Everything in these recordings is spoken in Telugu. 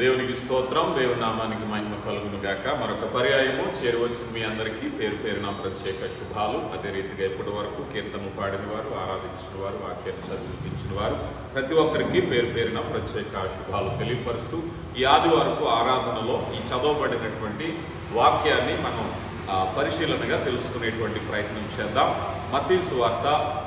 దేవునికి స్తోత్రం. దేవుని నామానికి మహిమ కలుగును గాక. మరొక పర్యాయము చేరువచ్చిన మీ అందరికీ పేరు పేరున ప్రత్యేక శుభాలు. అదే రీతిగా ఇప్పటి వరకు కీర్తనలు పాడిన వారు, ఆరాధించిన వారు, వాక్యాన్ని చదివించిన వారు ప్రతి ఒక్కరికి పేరు పేరున ప్రత్యేక శుభాలు తెలియపరుస్తూ ఈ ఆదివారపు ఆరాధనలో ఈ చదవబడినటువంటి వాక్యాన్ని మనం పరిశీలనగా తెలుసుకునేటువంటి ప్రయత్నం చేద్దాం. మత్తయి సువార్త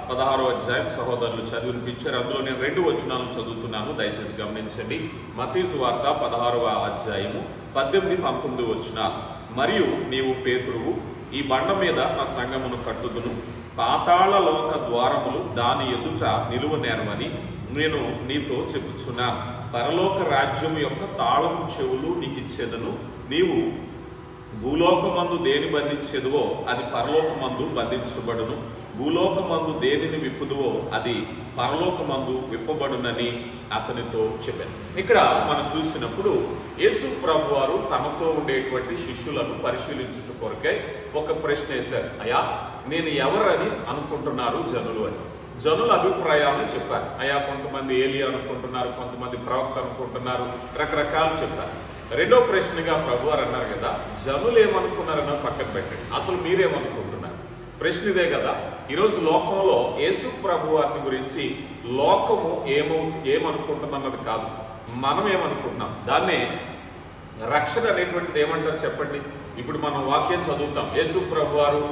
16వ అధ్యాయం సహోదరులు చదివినిపించారు. అందులో నేను 2 వచనాలను చదువుతున్నాను, దయచేసి గమనించండి. మత్తయి సువార్త 16వ అధ్యాయము 18-19 వచనాలు. మరియు నీవు పేతురువు, ఈ బండ మీద నా సంఘమును కట్టుదును, పాతాళ లోక ద్వారములు దాని ఎదుట నిలువనేరమని నేను నీతో చెప్పుచున్నాను. పరలోక రాజ్యము యొక్క తాళపు చెవులు నీకు ఇచ్చేదను. నీవు భూలోకమందు దేని బంధించేదువో అది పరలోకమందు బంధించబడును, భూలోకమందు దేనిని విప్పుదువో అది పరలోకమందు విప్పబడునని అతనితో చెప్పాను. ఇక్కడ మనం చూసినప్పుడు యేసు ప్రభు వారు తమతో ఉండేటువంటి శిష్యులను పరిశీలించుట కొరకై ఒక ప్రశ్న వేశారు. అయ్యా, నేను ఎవరని అనుకుంటున్నారు జనులు అని. జనుల అభిప్రాయాలను చెప్పారు. అయ్యా, కొంతమంది ఏలియా అనుకుంటున్నారు, కొంతమంది ప్రవక్త అనుకుంటున్నారు, రకరకాలు చెప్పారు. రెండో ప్రశ్నగా ప్రభు వారు అన్నారు కదా, జనులు ఏమనుకున్నారన్న పక్కన పెట్టండి, అసలు మీరేమనుకుంటున్నారు? ప్రశ్న ఇదే కదా. ఈరోజు లోకంలో యేసు ప్రభు వారిని గురించి లోకము ఏమనుకుంటున్నది కాదు, మనం ఏమనుకుంటున్నాం. దాన్నే రక్షణ అనేటువంటిది ఏమంటారు చెప్పండి. ఇప్పుడు మనం వాక్యం చదువుతాం, యేసు ప్రభు వారు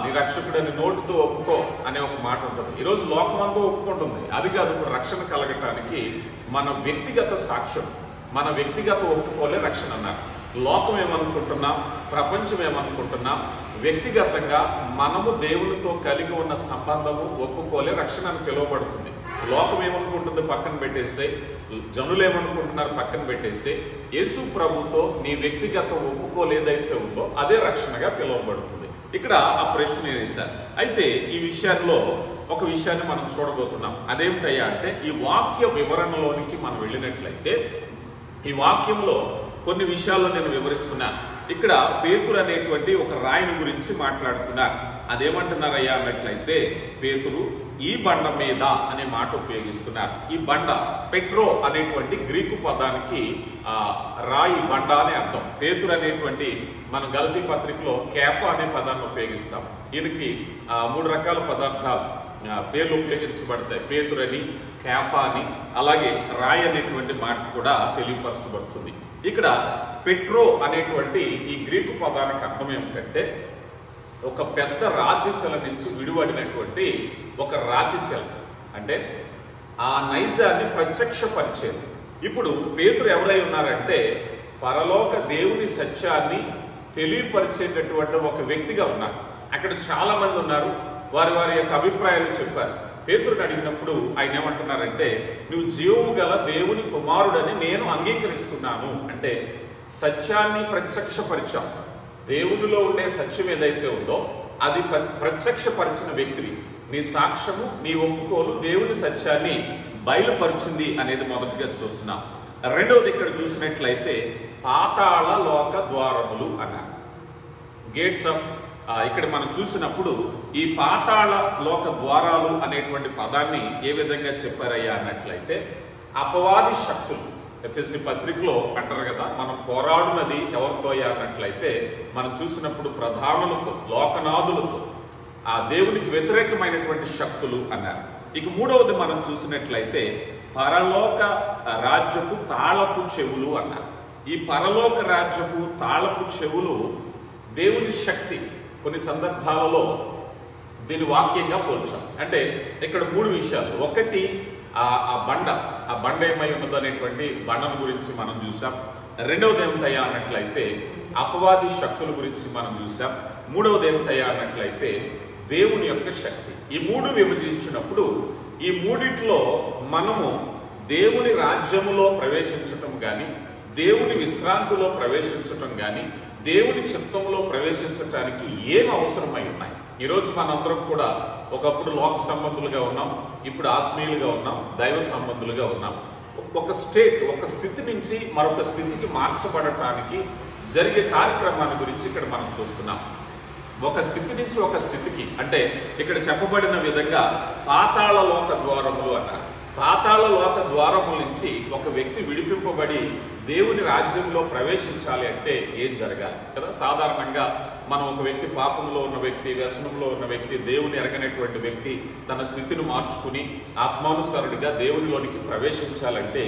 నీ రక్షకుడని నోటితో ఒప్పుకో అనే ఒక మాట ఉంటుంది. ఈరోజు లోకమంతా ఒప్పుకుంటుంది. అది కాదు, ఇప్పుడు రక్షణ కలగటానికి మన వ్యక్తిగత సాక్ష్యం, మన వ్యక్తిగత ఒప్పుకోలే రక్షణ అన్నారు. లోకం ఏమనుకుంటున్నాం, ప్రపంచం ఏమనుకుంటున్నాం, వ్యక్తిగతంగా మనము దేవునితో కలిగి ఉన్న సంబంధము ఒప్పుకోలే రక్షణ అని పిలువబడుతుంది. లోకం ఏమనుకుంటుంది పక్కన పెట్టేస్తే, జనులు ఏమనుకుంటున్నారు పక్కన పెట్టేస్తే, యేసు ప్రభుతో నీ వ్యక్తిగత ఒప్పుకోలేదైతే ఉందో అదే రక్షణగా పిలువబడుతుంది. ఇక్కడ ఆ ప్రశ్న వేశారు. అయితే ఈ విషయాల్లో ఒక విషయాన్ని మనం చూడబోతున్నాం. అదేమిటయ్యా అంటే, ఈ వాక్య వివరణలోనికి మనం వెళ్ళినట్లయితే ఈ వాక్యంలో కొన్ని విషయాలను నేను వివరిస్తున్నాను. ఇక్కడ పేతురు అనేటువంటి ఒక రాయిని గురించి మాట్లాడుతున్నారు. అదేమంటున్నారయ్యా అన్నట్లయితే, పేతురు ఈ బండ మీద అనే మాట ఉపయోగిస్తున్నారు. ఈ బండ పెట్రో అనేటువంటి గ్రీకు పదానికి రాయి, బండ అనే అర్థం. పేతురు అనేటువంటి మనం గలతీ పత్రికలో కేఫా అనే పదాన్ని ఉపయోగిస్తాం. దీనికి 3 రకాల పదార్థాలు పేర్లు ఉపయోగించబడతాయి. పేతురని, కేఫా అని, అలాగే రాయి అనేటువంటి మాట కూడా తెలియపరచబడుతుంది. ఇక్కడ పెట్రో అనేటువంటి ఈ గ్రీకు పదానికి అర్థం ఏమిటంటే, ఒక పెద్ద రాతిశిల నుంచి విడివడినటువంటి ఒక రాతిశిల, అంటే ఆ నైజాన్ని ప్రత్యక్షపరిచేది. ఇప్పుడు పేతురు ఎవరై ఉన్నారంటే, పరలోక దేవుని సత్యాన్ని తెలియపరిచేటటువంటి ఒక వ్యక్తిగా ఉన్నారు. అక్కడ చాలా మంది ఉన్నారు, వారి వారి యొక్క అభిప్రాయాలు చెప్పారు. పేతురుని అడిగినప్పుడు ఆయన ఏమంటున్నారంటే, నువ్వు జీవము గల దేవుని కుమారుడని నేను అంగీకరిస్తున్నాను. అంటే సత్యాన్ని ప్రత్యక్షపరిచాం. దేవునిలో ఉండే సత్యం ఏదైతే ఉందో అది ప్రత్యక్షపరిచిన వ్యక్తివి. నీ సాక్ష్యము, నీ ఒప్పుకోలు దేవుని సత్యాన్ని బయలుపరిచింది అనేది మొదటిగా చూస్తున్నాం. రెండవది ఇక్కడ చూసినట్లయితే పాతాళ లోక ద్వారములు అన్నారు. గేట్స్ ఆఫ్ ఇక్కడ మనం చూసినప్పుడు ఈ పాతాళ లోక ద్వారాలు అనేటువంటి పదాన్ని ఏ విధంగా చెప్పారయ్యా అన్నట్లయితే, అపవాది శక్తులు. ఎఫెసీ పత్రికలో అంటారు కదా, మనం పోరాడునది ఎవరితో అన్నట్లయితే, మనం చూసినప్పుడు ప్రధానులతో, లోకనాథులతో, ఆ దేవునికి వ్యతిరేకమైనటువంటి శక్తులు అన్నారు. ఇక మూడవది మనం చూసినట్లయితే పరలోక రాజ్యపు తాళపు చెవులు అన్నారు. ఈ పరలోక రాజ్యపు తాళపు చెవులు దేవుని శక్తి. కొన్ని సందర్భాలలో దీని వాక్యంగా పోల్చాం. అంటే ఇక్కడ 3 విషయాలు. ఒకటి ఆ బండ ఏమై ఉన్నదో అనేటువంటి బండను గురించి మనం చూసాం. రెండవది ఏమిటయ్యా అన్నట్లయితే అపవాది శక్తుల గురించి మనం చూసాం. మూడవది ఏమిటయ్యా అన్నట్లయితే దేవుని యొక్క శక్తి. ఈ 3 విభజించినప్పుడు ఈ మూడిట్లో మనము దేవుని రాజ్యములో ప్రవేశించటం కానీ, దేవుని విశ్రాంతిలో ప్రవేశించటం కానీ, దేవుని చిత్తంలో ప్రవేశించటానికి ఏం అవసరమై ఉన్నాయి. ఈరోజు మనందరం కూడా ఒకప్పుడు లోక సంబంధులుగా ఉన్నాం, ఇప్పుడు ఆత్మీయులుగా ఉన్నాం, దైవ సంబంధులుగా ఉన్నాం. ఒక స్థితి నుంచి మరొక స్థితికి మార్చబడటానికి జరిగే కార్యక్రమాన్ని గురించి ఇక్కడ మనం చూస్తున్నాం. ఒక స్థితి నుంచి ఒక స్థితికి, అంటే ఇక్కడ చెప్పబడిన విధంగా పాతాళ లోక ద్వారములు అన్నారు. పాతాళ లోక ద్వారము నుంచి ఒక వ్యక్తి విడిపింపబడి దేవుని రాజ్యంలో ప్రవేశించాలి అంటే ఏం జరగాలి కదా? సాధారణంగా మనం ఒక వ్యక్తి పాపంలో ఉన్న వ్యక్తి, వ్యసనంలో ఉన్న వ్యక్తి, దేవుని ఎరగనటువంటి వ్యక్తి తన స్థితిని మార్చుకుని ఆత్మానుసారుడిగా దేవునిలోనికి ప్రవేశించాలంటే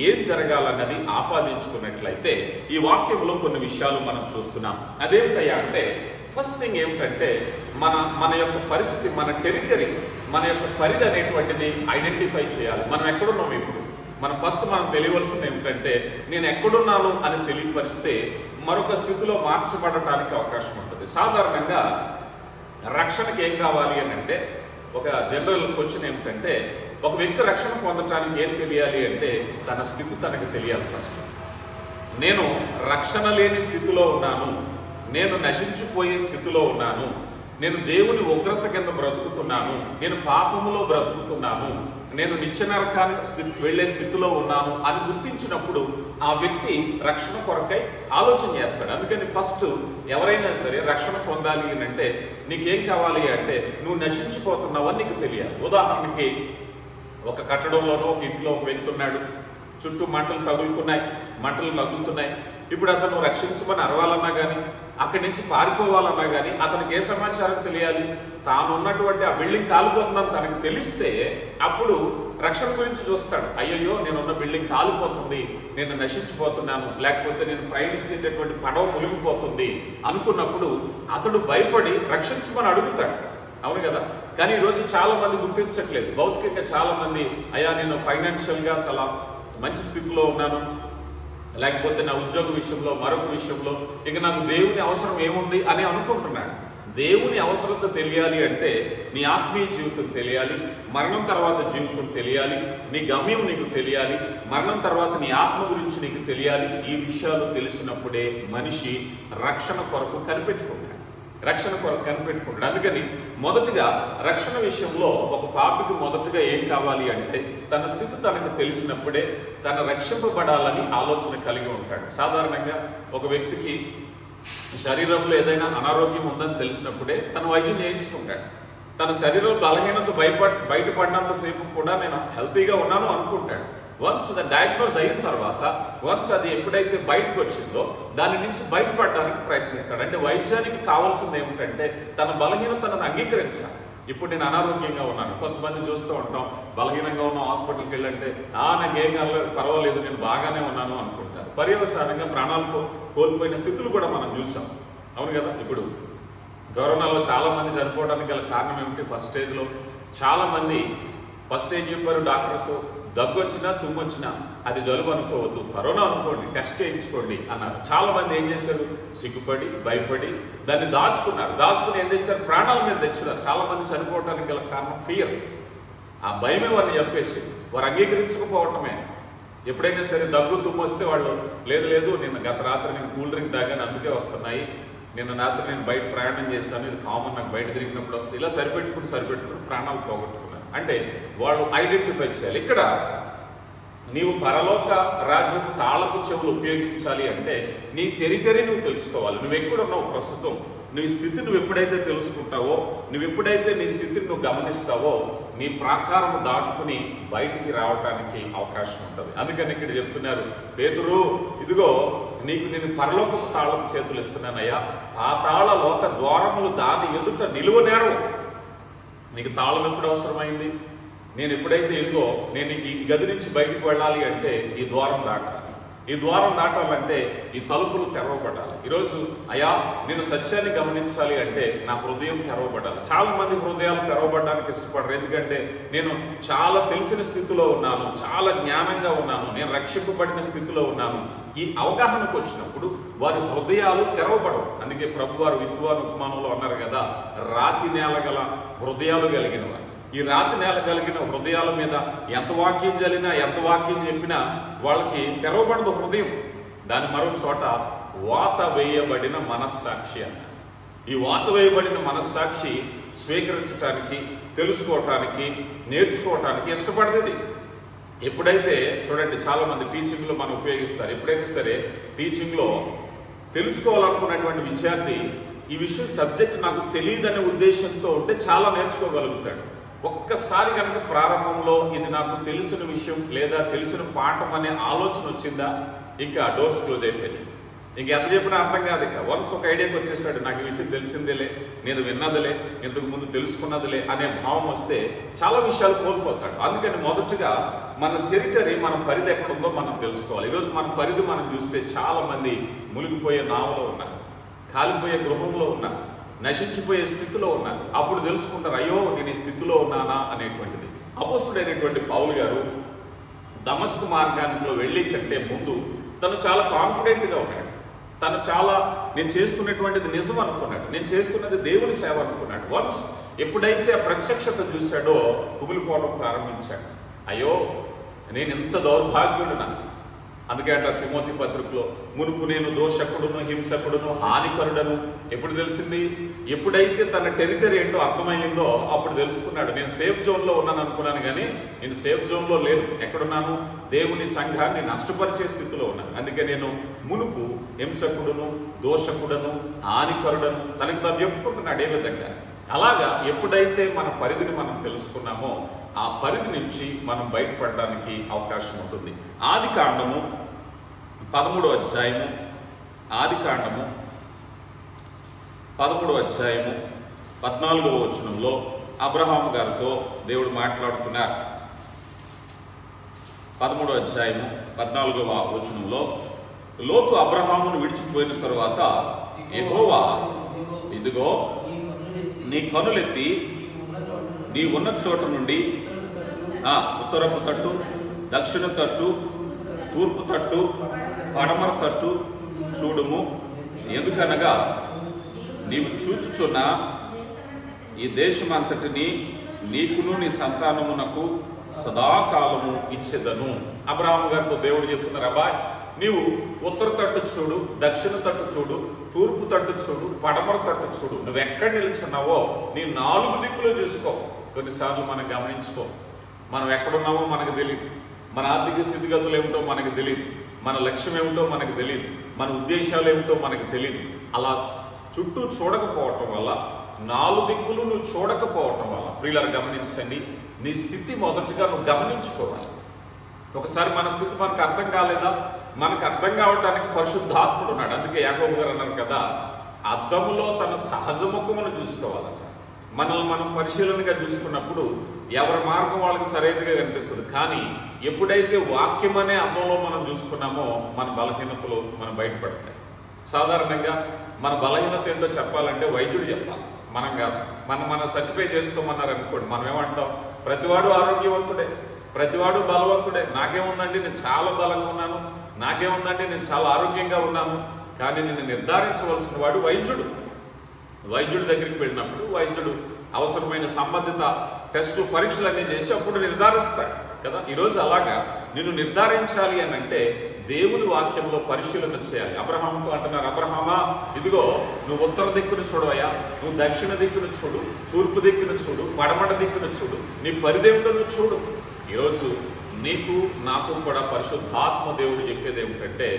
ఏం జరగాలన్నది ఆపాదించుకున్నట్లయితే ఈ వాక్యంలో కొన్ని విషయాలు మనం చూస్తున్నాం. అదేమిటయ్యా అంటే, ఫస్ట్ థింగ్ ఏమిటంటే మన యొక్క పరిస్థితి, మన టెరిటరీ, మన యొక్క పరిధి అనేటువంటిది ఐడెంటిఫై చేయాలి. మనం ఎక్కడున్నాం ఇప్పుడు. మనం తెలియవలసింది ఏమిటంటే, నేను ఎక్కడున్నాను అని తెలియపరిస్తే మరొక స్థితిలో మార్చబడటానికి అవకాశం ఉంటుంది. సాధారణంగా రక్షణకి ఏం కావాలి అని అంటే, ఒక జనరల్ క్వశ్చన్ ఏమిటంటే, ఒక వ్యక్తి రక్షణ పొందటానికి ఏం తెలియాలి అంటే తన స్థితి తనకు తెలియాలి. ఫస్ట్ నేను రక్షణ లేని స్థితిలో ఉన్నాను, నేను నశించిపోయే స్థితిలో ఉన్నాను, నేను దేవుని ఉగ్రత కింద బ్రతుకుతున్నాను, నేను పాపములో బ్రతుకుతున్నాను, నేను నిత్య నరకానికి వెళ్లే స్థితిలో ఉన్నాను అని గుర్తించినప్పుడు ఆ వ్యక్తి రక్షణ కొరకై ఆలోచన చేస్తాడు. అందుకని ఫస్ట్ ఎవరైనా సరే రక్షణ పొందాలి అంటే నీకేం కావాలి అంటే నువ్వు నశించిపోతున్నావని నీకు తెలియాలి. ఉదాహరణకి ఒక కట్టడంలోనో ఒక ఇంట్లో ఒక వ్యక్తి ఉన్నాడు, చుట్టూ మంటలు తగులుతున్నాయి. ఇప్పుడు అతను రక్షించమని అరవాలన్నా కానీ, అక్కడి నుంచి పారిపోవాలన్నా కానీ అతనికి ఏ సమాచారం తెలియాలి? తాను ఉన్నటువంటి ఆ బిల్డింగ్ కాలిపోతుందని తనకు తెలిస్తే అప్పుడు రక్షణ గురించి చూస్తాడు. అయ్యయ్యో, నేనున్న బిల్డింగ్ కాలిపోతుంది, నేను నశించిపోతున్నాను, లేకపోతే నేను ప్రయాణించేటటువంటి పడవ మునిగిపోతుంది అనుకున్నప్పుడు అతడు భయపడి రక్షించమని అడుగుతాడు. అవును కదా? కానీ ఈరోజు చాలా మంది గుర్తించట్లేదు. భౌతికంగా చాలా మంది, అయ్యా నేను ఫైనాన్షియల్గా చాలా మంచి స్థితిలో ఉన్నాను, లేకపోతే నా ఉద్యోగ విషయంలో, మరొక విషయంలో ఇక నాకు దేవుని అవసరం ఏముంది అని అనుకుంటున్నాడు. దేవుని అవసరత తెలియాలి అంటే నీ ఆత్మీయ జీవితం తెలియాలి, మరణం తర్వాత జీవితం తెలియాలి, నీ గమ్యం నీకు తెలియాలి, మరణం తర్వాత నీ ఆత్మ గురించి నీకు తెలియాలి. ఈ విషయాలు తెలిసినప్పుడే మనిషి రక్షణ కొరకు కనిపెట్టుకుంటాడు. అందుకని మొదటిగా రక్షణ విషయంలో ఒక పాపికి మొదటగా ఏం కావాలి అంటే తన స్థితి తనకు తెలిసినప్పుడే తను రక్షింపబడాలని ఆలోచన కలిగి ఉంటాడు. సాధారణంగా ఒక వ్యక్తికి శరీరంలో ఏదైనా అనారోగ్యం ఉందని తెలిసినప్పుడే తను వైద్యం చేయించుకుంటాడు. తన శరీరం బలహీనత బయటపడినంతసేపు కూడా నేను హెల్తీగా ఉన్నాను అనుకుంటాడు. వన్స్ డయాగ్నోజ్ అయిన తర్వాత వన్స్ అది ఎప్పుడైతే బయటకు వచ్చిందో దాని నుంచి బయటపడడానికి ప్రయత్నిస్తాడు. అంటే వైద్యానికి కావాల్సింది ఏమిటంటే తన బలహీనతను అంగీకరించాలి. ఇప్పుడు నేను అనారోగ్యంగా ఉన్నాను. కొంతమంది చూస్తూ ఉంటాం, బలహీనంగా ఉన్న హాస్పిటల్కి వెళ్ళంటే నాకేం పర్వాలేదు, నేను బాగానే ఉన్నాను అనుకుంటారు. పర్యవసానంగా ప్రాణాలు కోల్పోయిన స్థితులు కూడా మనం చూసాం. అవును కదా? ఇప్పుడు కరోనాలో చాలా మంది చనిపోవడానికి గల కారణం ఏమిటి? ఫస్ట్ స్టేజ్లో చాలా మంది ఫస్ట్ స్టేజ్ చెప్పారు డాక్టర్స్, దగ్గు వచ్చినా తుమ్ము వచ్చినా అది జలుబు అనుకోవద్దు, కరోనా అనుకోండి, టెస్ట్ చేయించుకోండి అన్నారు. చాలా మంది ఏం చేశారు? సిగ్గుపడి భయపడి దాన్ని దాచుకుని ఏం తెచ్చారు? ప్రాణాల మీద తెచ్చున్నారు. చాలా మంది చనిపోవడానికి గల కారణం ఫియర్. ఆ భయమే వారిని చెప్పేసి వారు అంగీకరించకపోవటమే. ఎప్పుడైనా సరే దగ్గు తుమ్ము వస్తే వాళ్ళు లేదు గత రాత్రి నేను కూల్ డ్రింక్ తాగాను అందుకే వస్తున్నాయి, నిన్న రాత్రి నేను బయట ప్రయాణం చేశాను, ఇది కామన్, నాకు బయట తిరిగినప్పుడు వస్తుంది, ఇలా సరిపెట్టుకుని ప్రాణాలు పోగొట్టుకున్నారు. అంటే వాళ్ళు ఐడెంటిఫై చేయాలి. ఇక్కడ నీవు పరలోక రాజ్యం తాళపు చెవులు ఉపయోగించాలి అంటే నీ టెరిటరీ నువ్వు తెలుసుకోవాలి. నువ్వు ఎక్కడున్నావు ప్రస్తుతం, నీ స్థితి నువ్వు ఎప్పుడైతే తెలుసుకుంటావో, నువ్వు ఎప్పుడైతే నీ స్థితిని నువ్వు గమనిస్తావో నీ ప్రాకారం దాటుకుని బయటికి రావడానికి అవకాశం ఉంటుంది. అందుకని ఇక్కడ చెప్తున్నారు, పేతురు ఇదిగో నీకు నేను పరలోకపు తాళపు చేతులు ఇస్తున్నానయ్యా, పాతాళ లోక ద్వారములు దాని ఎదుట నిలువనేరు. నీకు తాళం ఎప్పుడు అవసరమైంది? నేను ఎప్పుడైతే ఇదిగో నేను ఈ గది నుంచి బయటకు వెళ్ళాలి అంటే ఈ ద్వారం దాటాలి. ఈ ద్వారం దాటాలంటే ఈ తలుపులు తెరవబడాలి. ఈరోజు అయ్యా నేను సత్యాన్ని గమనించాలి అంటే నా హృదయం తెరవబడాలి. చాలా మంది హృదయాలు తెరవబడడానికి ఇష్టపడరు. ఎందుకంటే నేను చాలా తెలిసిన స్థితిలో ఉన్నాను, చాలా జ్ఞానంగా ఉన్నాను, నేను రక్షింపబడిన స్థితిలో ఉన్నాను. ఈ అవగాహనకు వచ్చినప్పుడు వారి హృదయాలు తెరవబడవు. అందుకే ప్రభువారు విద్వాన్ ఉపమానంలో అన్నారు కదా, రాతి నేల గల హృదయాలు కలిగిన వారు. ఈ రాతి నేల కలిగిన హృదయాల మీద ఎంత వాక్యం చల్లినా ఎంత వాక్యం చెప్పినా వాళ్ళకి తెరవబడదు హృదయం. దాని మరో చోట వాత వేయబడిన మనస్సాక్షి అన్న. ఈ వాత వేయబడిన మనస్సాక్షి స్వీకరించడానికి, తెలుసుకోవటానికి, నేర్చుకోవటానికి ఇష్టపడుతుంది. ఎప్పుడైతే చూడండి చాలా మంది టీచింగ్లో మనం ఉపయోగిస్తారు. ఎప్పుడైనా సరే టీచింగ్లో తెలుసుకోవాలనుకున్నటువంటి విద్యార్థి ఈ విషయం సబ్జెక్ట్ నాకు తెలియదనే ఉద్దేశంతో ఉంటే చాలా నేర్చుకోగలుగుతాడు. ఒక్కసారి కనుక ప్రారంభంలో ఇది నాకు తెలిసిన విషయం లేదా తెలిసిన పాఠం అనే ఆలోచన వచ్చిందా, ఇంకా డోర్స్ క్లోజ్ అయిపోయినాయి. ఇంకెంత చెప్పినా అర్థం కాదు. ఇక వన్స్ ఒక ఐడియాకి వచ్చేసాడు, నాకు ఈ విషయం తెలిసిందేలే, నేను విన్నదిలే, ఇంతకు ముందు తెలుసుకున్నదిలే అనే భావం వస్తే చాలా విషయాలు కోల్పోతాడు. అందుకని మొదటగా మన టెరిటరీ, మన పరిధి ఎక్కడుందో మనం తెలుసుకోవాలి. ఈరోజు మన పరిధి మనం చూస్తే చాలా మంది మునిగిపోయే నావలో ఉన్నారు, కాలిపోయే గృహంలో ఉన్నారు, నశించిపోయే స్థితిలో ఉన్నారు. అప్పుడు తెలుసుకుంటారు, అయ్యో నేను ఈ స్థితిలో ఉన్నానా అనేటువంటిది. అపోస్తుడైనటువంటి పౌలు గారు దమస్కు మార్గానికి వెళ్ళే కంటే ముందు తను చాలా కాన్ఫిడెంట్గా ఉన్నాడు. తను చాలా నేను చేస్తున్నటువంటిది నిజం అనుకున్నాడు, నేను చేస్తున్నది దేవుని సేవ అనుకున్నాడు. వన్స్ ఎప్పుడైతే ఆ ప్రత్యక్షత చూశాడో కుమిలిపోవడం ప్రారంభించాడు. అయ్యో నేను ఎంత దౌర్భాగ్యుడునా. అందుకే అంట తిమోతి పత్రికలో, మునుపు నేను దోషకుడును, హింసకుడును, హానికరుడను. ఎప్పుడు తెలిసింది? ఎప్పుడైతే తన టెరిటరీ ఏంటో అర్థమయ్యిందో అప్పుడు తెలుసుకున్నాడు. నేను సేఫ్ జోన్లో ఉన్నాను అనుకున్నాను, కానీ నేను సేఫ్ జోన్లో లేను. ఎక్కడున్నాను? దేవుని సంఘాన్ని నష్టపరిచే స్థితిలో ఉన్నాను. అందుకే నేను మునుపు హింసకుడును, దోషకుడను, హానికరుడను తనకి తాను చెప్పుకుంటున్నాడు. ఏ విధంగా? అలాగా ఎప్పుడైతే మన పరిధిని మనం తెలుసుకున్నామో ఆ పరిధి నుంచి మనం బయటపడడానికి అవకాశం ఉంటుంది. ఆదికాండము 13వ అధ్యాయము, ఆదికాండము 13వ అధ్యాయము 14వ వచనంలో అబ్రహాము గారితో దేవుడు మాట్లాడుతున్నారు. 13వ అధ్యాయము 14వ వచనంలో, లోతు అబ్రహామును విడిచిపోయిన తరువాత యెహోవా, ఇదిగో నీ కనులెత్తి నీ ఉన్న చోట నుండి ఉత్తరపు తట్టు, దక్షిణ తట్టు, తూర్పు తట్టు, పడమర తట్టు చూడుము. ఎందుకనగా నీవు చూచుచున్న ఈ దేశమంతటిని నీకును నీ సంతానమునకు సదాకాలము ఇచ్చేదను. అబ్రహాము గారితో దేవుడు చెప్తున్నారు, అబ్బాయ్ నీవు ఉత్తర తట్టు చూడు, దక్షిణ తట్టు చూడు, తూర్పు తట్టు చూడు, పడమర తట్టు చూడు. నువ్వు ఎక్కడ నిలుచున్నావో నీ 4 దిక్కులు చూసుకో. కొన్నిసార్లు మనం గమనించుకో, మనం ఎక్కడున్నామో మనకు తెలియదు, మన ఆర్థిక స్థితిగతులు ఏమిటో మనకు తెలియదు, మన లక్ష్యం ఏమిటో మనకు తెలియదు, మన ఉద్దేశాలు ఏమిటో మనకు తెలియదు. అలా చుట్టూ చూడకపోవటం వల్ల, 4 దిక్కులు నువ్వు చూడకపోవటం వల్ల, ప్రియులారా గమనించండి, నీ స్థితి మొదటిగా నువ్వు గమనించుకోవాలి. ఒకసారి మన స్థితి మనకు అర్థం కాలేదా? మనకు అర్థం కావటానికి పరిశుద్ధాత్ముడు ఉన్నాడు. అందుకే యాకోబు గారు అన్నారు కదా, అద్దములో తన సహజ ముఖమును చూసుకోవాలంట. మనల్ని మనం పరిశీలనగా చూసుకున్నప్పుడు ఎవరి మార్గం వాళ్ళకి సరైనదిగా కనిపిస్తుంది. కానీ ఎప్పుడైతే వాక్యం అనే అద్దంలో మనం చూసుకున్నామో మన బలహీనతలు మనం బయటపడతాయి. సాధారణంగా మన బలహీనత ఏంటో చెప్పాలంటే వైద్యుడు చెప్పాలి, మనం కాదు. మనం సర్టిఫై చేసుకోమన్నారు అనుకోండి, మనం ఏమంటాం? ప్రతివాడు ఆరోగ్యవంతుడే, ప్రతివాడు బలవంతుడే. నాకేముందండి, నేను చాలా బలంగా ఉన్నాను, నాకేముందండి, నేను చాలా ఆరోగ్యంగా ఉన్నాను. కానీ నేను నిర్ధారించవలసిన వాడు వైద్యుడు. వైద్యుడి దగ్గరికి వెళ్ళినప్పుడు వైద్యుడు అవసరమైన సంబంధిత టెస్టులు, పరీక్షలన్నీ చేసి అప్పుడు నిర్ధారిస్తాడు కదా. ఈరోజు అలాగా నిన్ను నిర్ధారించాలి అని అంటే దేవుని వాక్యంలో పరిశీలన చేయాలి. అబ్రహాముతో అంటున్నారు, అబ్రహామా ఇదిగో నువ్వు ఉత్తర దిక్కును చూడవయ్యా, నువ్వు దక్షిణ దిక్కును చూడు, తూర్పు దిక్కును చూడు, పడమట దిక్కును చూడు, నీ పరిదేవుడు నువ్వు చూడు. ఈరోజు నీకు నాకు కూడా పరిశుద్ధాత్మ దేవుడు చెప్పేది ఏమిటంటే,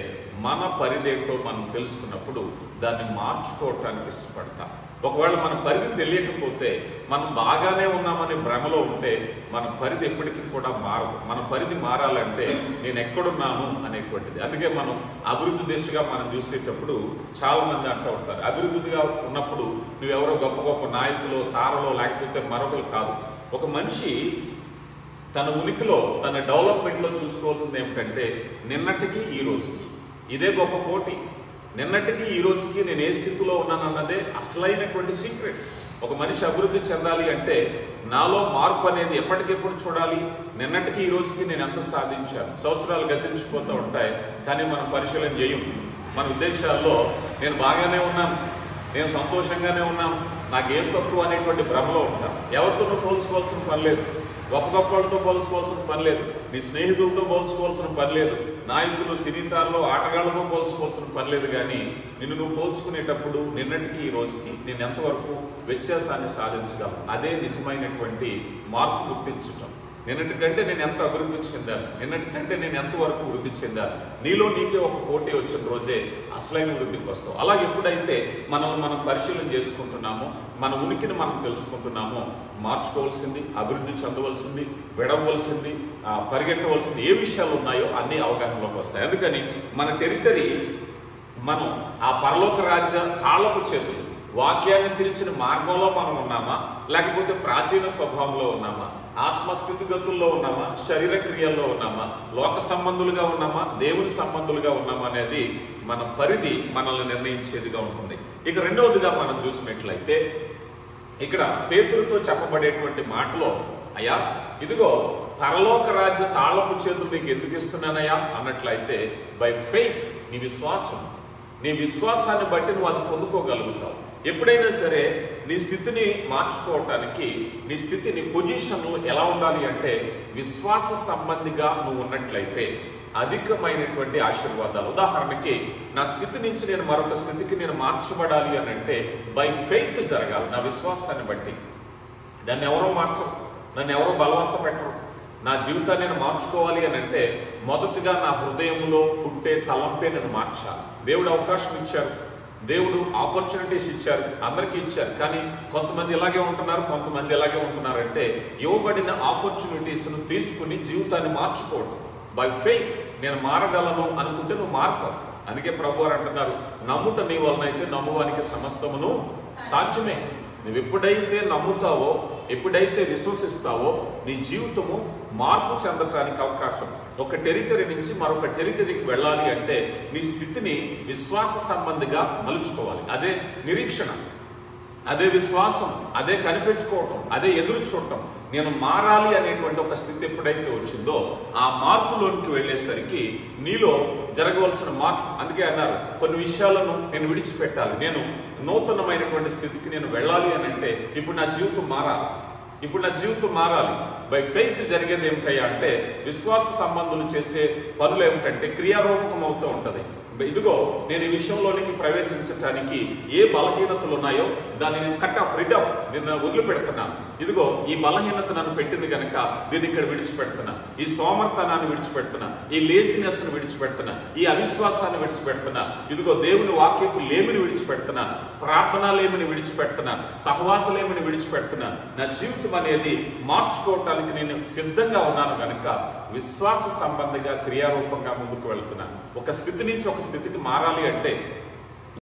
మన పరిధేంటో మనం తెలుసుకున్నప్పుడు దాన్ని మార్చుకోవటానికి ఇష్టపడతాం. ఒకవేళ మన పరిధి తెలియకపోతే, మనం బాగానే ఉన్నామనే భ్రమలో ఉంటే మన పరిధి ఎప్పటికీ కూడా మారదు. మన పరిధి మారాలంటే నేను ఎక్కడున్నాను అనేటువంటిది. అందుకే మనం అభివృద్ధి దిశగా మనం చూసేటప్పుడు చాలా మంది అంటూ ఉంటారు, అభివృద్ధిగా ఉన్నప్పుడు నువ్వెవరో గొప్ప గొప్ప నాయకులు, తారలో, లేకపోతే మరొకరు కాదు. ఒక మనిషి తన ఉనికిలో, తన డెవలప్మెంట్లో చూసుకోవాల్సింది ఏమిటంటే నిన్నటికి ఈ రోజుకి. ఇదే గొప్ప పోటీ. నిన్నటికి ఈ రోజుకి నేను ఏ స్థితిలో ఉన్నానన్నదే అసలైనటువంటి సీక్రెట్. ఒక మనిషి అభివృద్ధి చెందాలి అంటే నాలో మార్పు అనేది ఎప్పటికెప్పుడు చూడాలి. నిన్నటికి ఈ రోజుకి నేను ఎంత సాధించాను. సంవత్సరాలు గతించిపోతూ ఉంటాయి, కానీ మనం పరిశీలన చేయం. మన ఉద్దేశాల్లో నేను బాగానే ఉన్నాను, నేను సంతోషంగానే ఉన్నాను, నాకేం తక్కువ అనేటువంటి భ్రమలో ఉంటాను. ఎవరితోనూ పోల్చుకోవాల్సిన పని లేదు, గొప్ప గొప్ప వాళ్ళతో పోల్చుకోవాల్సిన పని లేదు, నీ స్నేహితులతో పోల్చుకోవాల్సిన పని లేదు, నాయకులు, సినీతారులు, ఆటగాళ్ళతో పోల్చుకోవాల్సిన పని లేదు. కానీ నిన్ను నువ్వు పోల్చుకునేటప్పుడు నిన్నటికి ఈ రోజుకి నేను ఎంతవరకు వ్యత్యాసాన్ని సాధించగలను, అదే నిజమైనటువంటి మార్పు గుర్తించటం. నిన్నటికంటే నేను ఎంత అభివృద్ధి చెందాను, నిన్నటికంటే నేను ఎంతవరకు వృద్ధి చెందాను. నీలో నీకే ఒక పోటీ వచ్చిన రోజే అసలైన వృద్ధికి వస్తావు. అలాగే ఎప్పుడైతే మనం పరిశీలన చేసుకుంటున్నామో, మన ఉనికిని మనం తెలుసుకుంటున్నామో, మార్చుకోవాల్సింది, అభివృద్ధి చెందవలసింది, విడవలసింది, పరిగెట్టవలసింది ఏ విషయాలు ఉన్నాయో అన్ని అవగాహనలోకి వస్తాయి. అందుకని మన టెరిటరీ, మనం ఆ పరలోక రాజ్య తాళపు చేతులు, వాక్యాన్ని తెరిచిన మార్గంలో మనం ఉన్నామా, లేకపోతే ప్రాచీన స్వభావంలో ఉన్నామా, ఆత్మస్థితిగతుల్లో ఉన్నామా, శరీర క్రియల్లో ఉన్నామా, లోక సంబంధులుగా ఉన్నామా, దేవుని సంబంధులుగా ఉన్నామా అనేది మన పరిధి మనల్ని నిర్ణయించేదిగా ఉంటుంది. ఇక రెండవదిగా మనం చూసినట్లయితే ఇక్కడ పేతురుతో చెప్పబడేటువంటి మాటలో, అయ్యా ఇదిగో పరలోక రాజ్య తాళపు చేతులు నీకు ఎందుకు ఇస్తున్నానయ్యా అన్నట్లయితే, బై ఫెయిత్, నీ విశ్వాసాన్ని బట్టి నువ్వు అది పొందుకోగలుగుతావు. ఎప్పుడైనా సరే నీ స్థితిని మార్చుకోవటానికి, నీ స్థితి, నీ పొజిషన్ ఎలా ఉండాలి అంటే, విశ్వాస సంబంధిగా నువ్వు ఉన్నట్లయితే అధికమైనటువంటి ఆశీర్వాదాలు. ఉదాహరణకి నా స్థితి నుంచి నేను మరొక స్థితికి నేను మార్చబడాలి అని అంటే బై ఫెయిత్ జరగాలి. నా విశ్వాసాన్ని బట్టి. దాన్ని ఎవరో మార్చరు, నన్ను ఎవరో బలవంత పెట్టరు. నా జీవితాన్ని నేను మార్చుకోవాలి అని అంటే మొదటిగా నా హృదయంలో పుట్టే తలంపే నేను మార్చాలి. దేవుడు అవకాశం ఇచ్చారు, దేవుడు ఆపర్చునిటీస్ ఇచ్చారు, అందరికీ ఇచ్చారు. కానీ కొంతమంది ఇలాగే ఉంటున్నారు, కొంతమంది ఇలాగే ఉంటున్నారంటే ఇవ్వబడిన ఆపర్చునిటీస్ను తీసుకుని జీవితాన్ని మార్చుకోవడం. బై ఫెయిత్ నేను మారగలను అనుకుంటే నువ్వు మారుతావు. అందుకే ప్రభు వారు అంటున్నారు, నమ్ముట నీ వలన అయితే నమ్మువానికి సమస్తమును సాధ్యమే. నువ్వు ఎప్పుడైతే నమ్ముతావో, ఎప్పుడైతే విశ్వసిస్తావో, నీ జీవితము మార్పు చెందటానికి అవకాశం. ఒక టెరిటరీ నుంచి మరొక టెరిటరీకి వెళ్ళాలి అంటే నీ స్థితిని విశ్వాస సంబంధిగా మలుచుకోవాలి. అదే నిరీక్షణ, అదే విశ్వాసం, అదే కనిపెట్టుకోవటం, అదే ఎదురు చూడటం. నేను మారాలి అనేటువంటి ఒక స్థితి ఎప్పుడైతే వచ్చిందో ఆ మార్పులోనికి వెళ్ళేసరికి నీలో జరగవలసిన మార్పు. అందుకే అన్నారు, కొన్ని విషయాలను నేను విడిచిపెట్టాలి, నేను నూతనమైనటువంటి స్థితికి నేను వెళ్ళాలి అని అంటే ఇప్పుడు నా జీవితం మారాలి. బై ఫెయిత్ జరిగేది ఏమిటయ్యా అంటే, విశ్వాస సంబంధులు చేసే పనులు ఏమిటంటే క్రియారూపకం అవుతూ ఉంటుంది. ఇదిగో నేను ఈ విషయంలోనికి ప్రవేశించడానికి ఏ బలహీనతలు ఉన్నాయో దాన్ని నేను నేను వదిలిపెడుతున్నాను. ఇదిగో ఈ బలహీనత నన్ను పెట్టింది కనుక దీన్ని ఇక్కడ విడిచిపెడుతున్నా, ఈ సోమర్థనాన్ని విడిచిపెడుతున్నా, ఈ లేజినెస్ను విడిచిపెడుతున్నా, ఈ అవిశ్వాసాన్ని విడిచిపెడుతున్నా, ఇదిగో దేవుని వాక్యపు లేమిని విడిచిపెడుతున్నా, ప్రార్థన లేమిని విడిచిపెడుతున్నా, సహవాస లేమిని విడిచిపెడుతున్నా. నా జీవితం అనేది మార్చుకోవటానికి నేను సిద్ధంగా ఉన్నాను కనుక విశ్వాస సంబంధిగా క్రియారూపంగా ముందుకు వెళ్తున్నాను. ఒక స్థితి నుంచి ఒక స్థితికి మారాలి అంటే